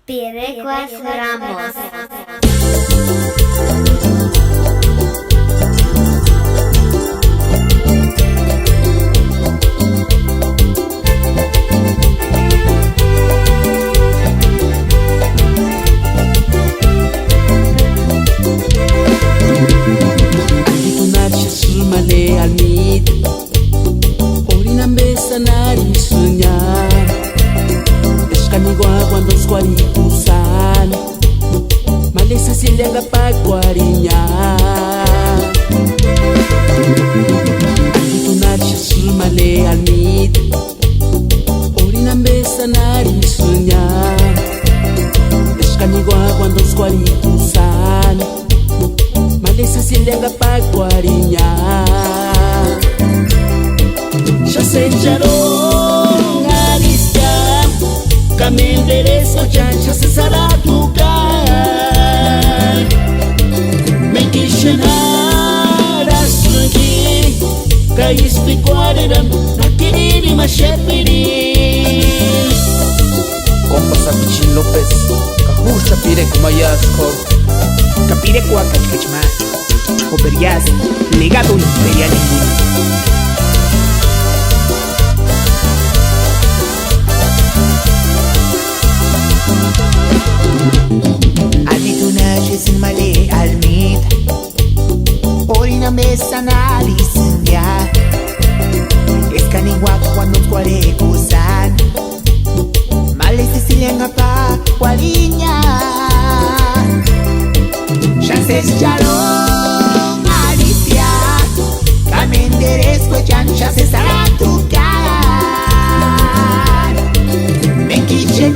Pirecuas Ramos. Male almit Orinan besa narisunya Eskanigua cuando squarikusan Male Cecilia ngapakwarinya Tunachi male almit Orinan besa narisunya Eskanigua cuando squarikusan Male Cecilia ngapakwarinya Ya se echaron a listar Camino derecho chancha se sará tucar Me quishen harasugi Kaisti kwareram Nakiriri mashepiri Compa Sapichin López Kahusha pire kumayasko Kapire kuakachkachma Operias Legado imperial Aditunaches male almit Orina mesa narisinya Eskanigua cuando cuarecusan Male Cecilia ngapa cuariña Chances charon Alicia Camenderes chancha se sará tu cara Me quiche